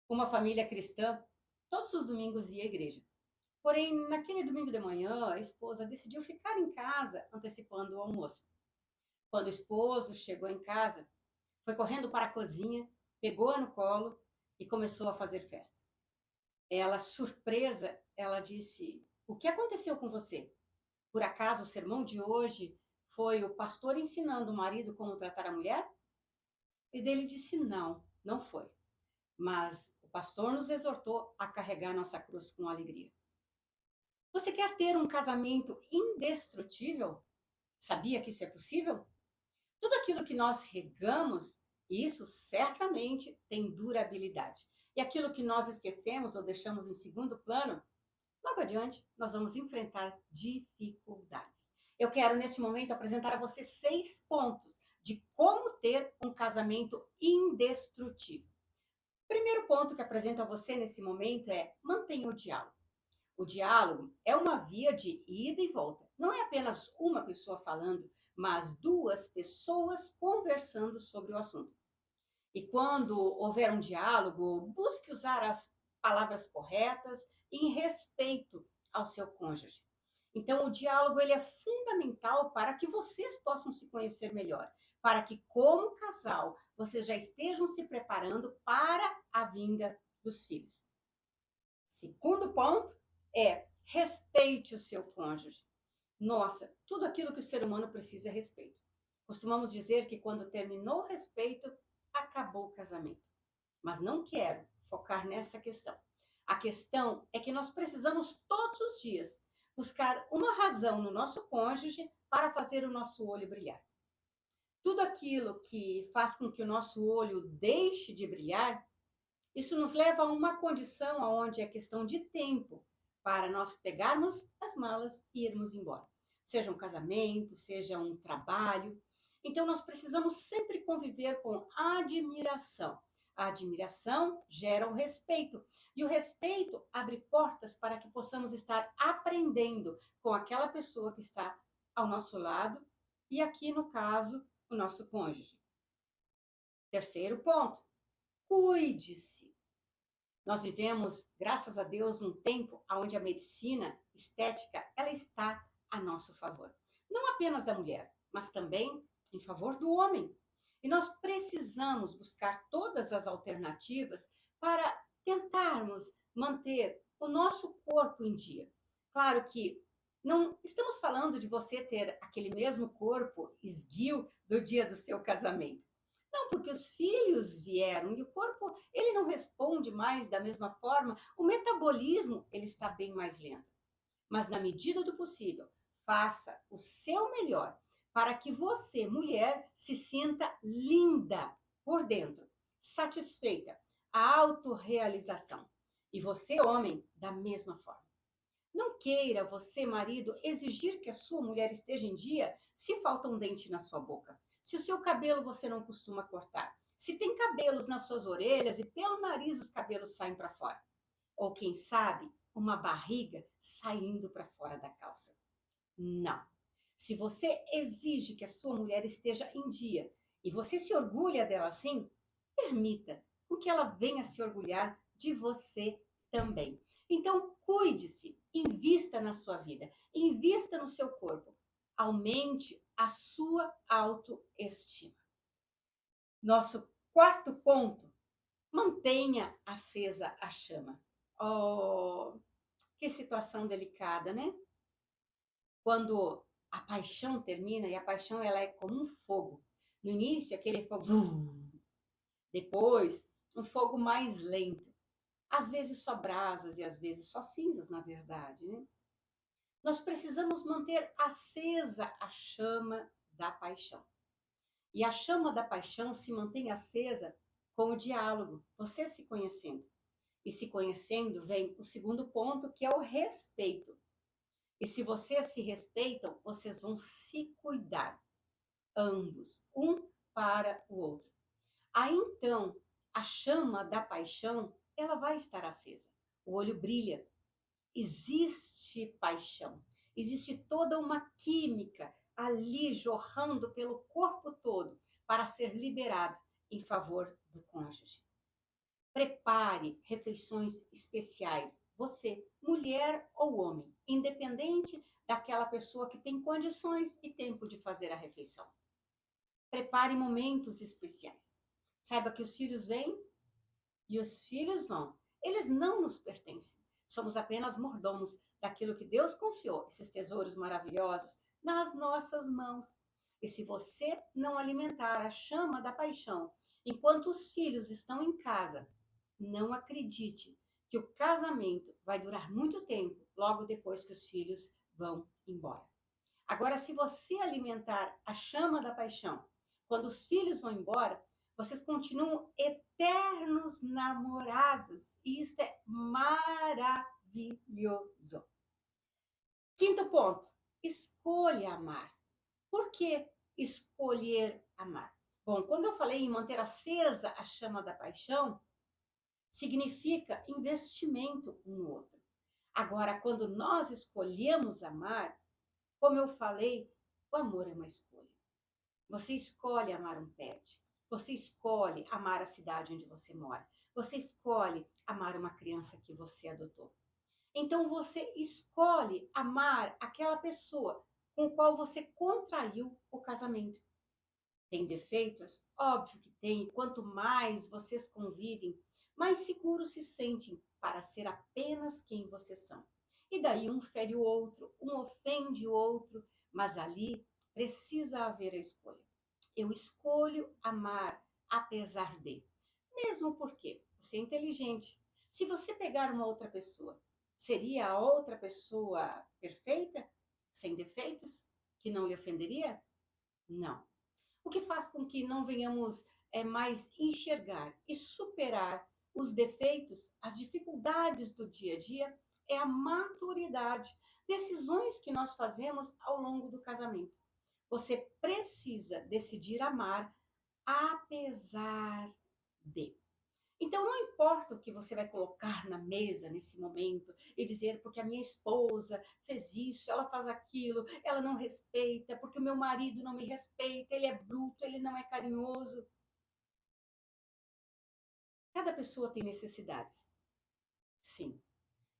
Uma família cristã, todos os domingos ia à igreja. Porém, naquele domingo de manhã, a esposa decidiu ficar em casa, antecipando o almoço. Quando o esposo chegou em casa, foi correndo para a cozinha, pegou-a no colo e começou a fazer festa. Ela, surpresa, ela disse: "O que aconteceu com você? Por acaso o sermão de hoje foi o pastor ensinando o marido como tratar a mulher?" E dele disse: "Não, não foi. Mas o pastor nos exortou a carregar nossa cruz com alegria." Você quer ter um casamento indestrutível? Sabia que isso é possível? Tudo aquilo que nós regamos, isso certamente tem durabilidade. E aquilo que nós esquecemos ou deixamos em segundo plano, logo adiante nós vamos enfrentar dificuldades. Eu quero, neste momento, apresentar a você 6 pontos de como ter um casamento indestrutível. O primeiro ponto que apresento a você nesse momento é: mantenha o diálogo. O diálogo é uma via de ida e volta. Não é apenas uma pessoa falando, mas duas pessoas conversando sobre o assunto. E quando houver um diálogo, busque usar as palavras corretas em respeito ao seu cônjuge. Então, o diálogo ele é fundamental para que vocês possam se conhecer melhor, para que, como casal, vocês já estejam se preparando para a vinda dos filhos. Segundo ponto é: respeite o seu cônjuge. Nossa, tudo aquilo que o ser humano precisa é respeito. Costumamos dizer que quando terminou o respeito, acabou o casamento. Mas não quero focar nessa questão. A questão é que nós precisamos todos os dias buscar uma razão no nosso cônjuge para fazer o nosso olho brilhar. Tudo aquilo que faz com que o nosso olho deixe de brilhar, isso nos leva a uma condição onde é questão de tempo para nós pegarmos as malas e irmos embora. Seja um casamento, seja um trabalho. Então, nós precisamos sempre conviver com admiração. A admiração gera o respeito. E o respeito abre portas para que possamos estar aprendendo com aquela pessoa que está ao nosso lado. E aqui, no caso, o nosso cônjuge. Terceiro ponto: cuide-se. Nós vivemos, graças a Deus, num tempo onde a medicina estética ela está a nosso favor. Não apenas da mulher, mas também em favor do homem. E nós precisamos buscar todas as alternativas para tentarmos manter o nosso corpo em dia. Claro que não estamos falando de você ter aquele mesmo corpo esguio do dia do seu casamento. Não, porque os filhos vieram e o corpo, ele não responde mais da mesma forma, o metabolismo, ele está bem mais lento. Mas na medida do possível, faça o seu melhor para que você, mulher, se sinta linda por dentro, satisfeita, a autorrealização. E você, homem, da mesma forma. Não queira você, marido, exigir que a sua mulher esteja em dia se falta um dente na sua boca, se o seu cabelo você não costuma cortar, se tem cabelos nas suas orelhas e pelo nariz os cabelos saem para fora. Ou quem sabe, uma barriga saindo para fora da calça. Não. Se você exige que a sua mulher esteja em dia e você se orgulha dela assim, permita com que ela venha se orgulhar de você também. Então, cuide-se, invista na sua vida, invista no seu corpo, aumente a sua autoestima. Nosso quarto ponto: mantenha acesa a chama. Oh, que situação delicada, né? Quando a paixão termina, e a paixão ela é como um fogo. No início, aquele fogo, depois, um fogo mais lento. Às vezes só brasas e às vezes só cinzas, na verdade, né? Nós precisamos manter acesa a chama da paixão. E a chama da paixão se mantém acesa com o diálogo, você se conhecendo. E se conhecendo vem o segundo ponto, que é o respeito. E se vocês se respeitam, vocês vão se cuidar, ambos, um para o outro. Aí então, a chama da paixão, ela vai estar acesa. O olho brilha. Existe paixão. Existe toda uma química ali jorrando pelo corpo todo para ser liberado em favor do cônjuge. Prepare refeições especiais. Você, mulher ou homem, independente daquela pessoa que tem condições e tempo de fazer a refeição. Prepare momentos especiais. Saiba que os filhos vêm e os filhos vão. Eles não nos pertencem. Somos apenas mordomos daquilo que Deus confiou, esses tesouros maravilhosos, nas nossas mãos. E se você não alimentar a chama da paixão enquanto os filhos estão em casa, não acredite que o casamento vai durar muito tempo logo depois que os filhos vão embora. Agora, se você alimentar a chama da paixão quando os filhos vão embora, vocês continuam eternos namorados. E isso é maravilhoso. Quinto ponto, escolha amar. Por que escolher amar? Bom, quando eu falei em manter acesa a chama da paixão, significa investimento um no outro. Agora, quando nós escolhemos amar, como eu falei, o amor é uma escolha. Você escolhe amar um pet. Você escolhe amar a cidade onde você mora. Você escolhe amar uma criança que você adotou. Então você escolhe amar aquela pessoa com a qual você contraiu o casamento. Tem defeitos? Óbvio que tem. E quanto mais vocês convivem, mais seguros se sentem para ser apenas quem vocês são. E daí um fere o outro, um ofende o outro, mas ali precisa haver a escolha. Eu escolho amar apesar de. Mesmo porque você é inteligente. Se você pegar uma outra pessoa, seria a outra pessoa perfeita? Sem defeitos? Que não lhe ofenderia? Não. O que faz com que não venhamos mais enxergar e superar os defeitos, as dificuldades do dia a dia, é a maturidade, decisões que nós fazemos ao longo do casamento. Você precisa decidir amar apesar de. Então, não importa o que você vai colocar na mesa nesse momento e dizer porque a minha esposa fez isso, ela faz aquilo, ela não respeita, porque o meu marido não me respeita, ele é bruto, ele não é carinhoso. Cada pessoa tem necessidades, sim.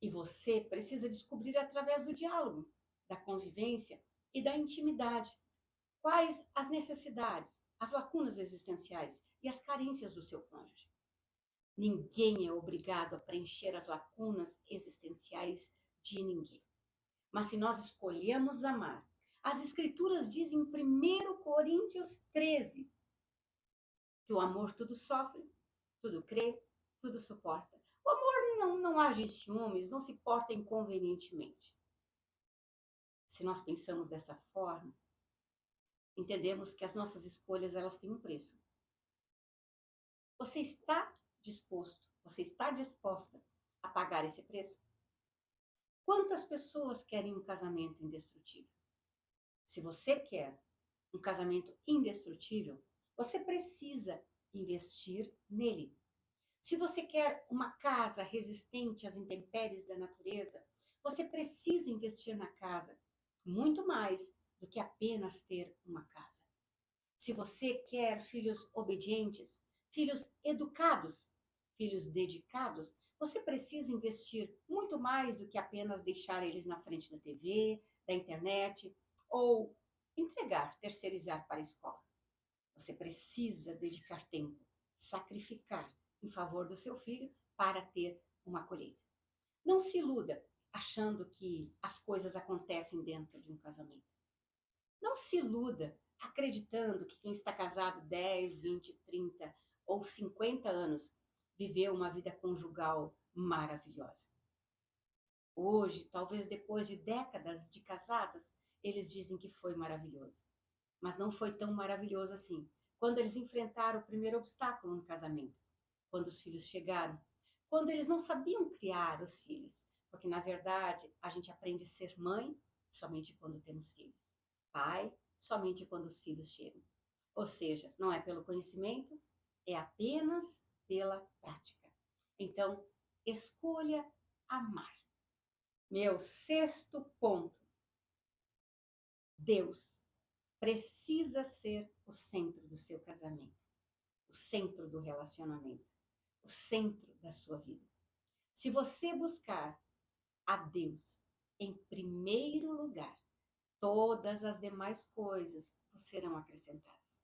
E você precisa descobrir através do diálogo, da convivência e da intimidade quais as necessidades, as lacunas existenciais e as carências do seu cônjuge. Ninguém é obrigado a preencher as lacunas existenciais de ninguém. Mas se nós escolhemos amar, as Escrituras dizem em 1 Coríntios 13 que o amor tudo sofre, tudo crê, tudo suporta. O amor não age em ciúmes, não se porta inconvenientemente. Se nós pensamos dessa forma, entendemos que as nossas escolhas elas têm um preço. Você está disposto, você está disposta a pagar esse preço? Quantas pessoas querem um casamento indestrutível? Se você quer um casamento indestrutível, você precisa investir nele. Se você quer uma casa resistente às intempéries da natureza, você precisa investir na casa muito mais do que apenas ter uma casa. Se você quer filhos obedientes, filhos educados, filhos dedicados, você precisa investir muito mais do que apenas deixar eles na frente da TV, da internet ou entregar, terceirizar para a escola. Você precisa dedicar tempo, sacrificar em favor do seu filho para ter uma colheita. Não se iluda achando que as coisas acontecem dentro de um casamento. Não se iluda acreditando que quem está casado 10, 20, 30 ou 50 anos viveu uma vida conjugal maravilhosa. Hoje, talvez depois de décadas de casados, eles dizem que foi maravilhoso. Mas não foi tão maravilhoso assim. Quando eles enfrentaram o primeiro obstáculo no casamento, quando os filhos chegaram, quando eles não sabiam criar os filhos, porque na verdade a gente aprende a ser mãe somente quando temos filhos, pai somente quando os filhos chegam. Ou seja, não é pelo conhecimento, é apenas pela prática. Então, escolha amar. Meu sexto ponto. Deus precisa ser o centro do seu casamento, o centro do relacionamento. o centro da sua vida. Se você buscar a Deus em primeiro lugar, todas as demais coisas serão acrescentadas.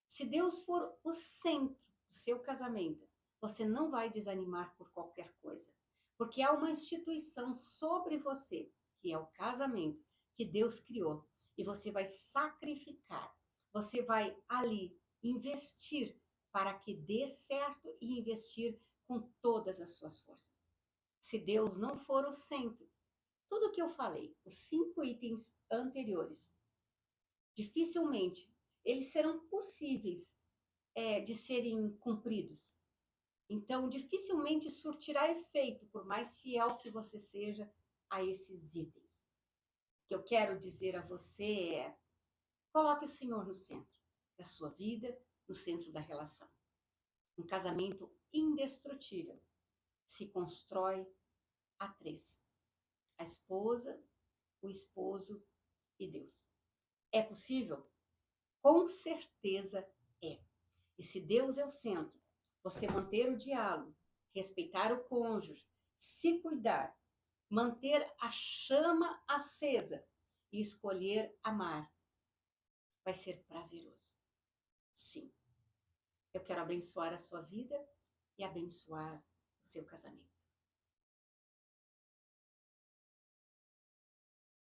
Se Deus for o centro do seu casamento, você não vai desanimar por qualquer coisa, porque há uma instituição sobre você, que é o casamento, que Deus criou, e você vai sacrificar, você vai ali investir para que dê certo e investir com todas as suas forças. Se Deus não for o centro, tudo que eu falei, os 5 itens anteriores, dificilmente eles serão possíveis de serem cumpridos. Então, dificilmente surtirá efeito, por mais fiel que você seja a esses itens. O que eu quero dizer a você é: coloque o Senhor no centro da sua vida, no centro da relação. Um casamento indestrutível se constrói a 3: a esposa, o esposo e Deus. É possível? Com certeza é. E se Deus é o centro, você manter o diálogo, respeitar o cônjuge, se cuidar, manter a chama acesa e escolher amar, vai ser prazeroso. Sim. Eu quero abençoar a sua vida e abençoar o seu casamento.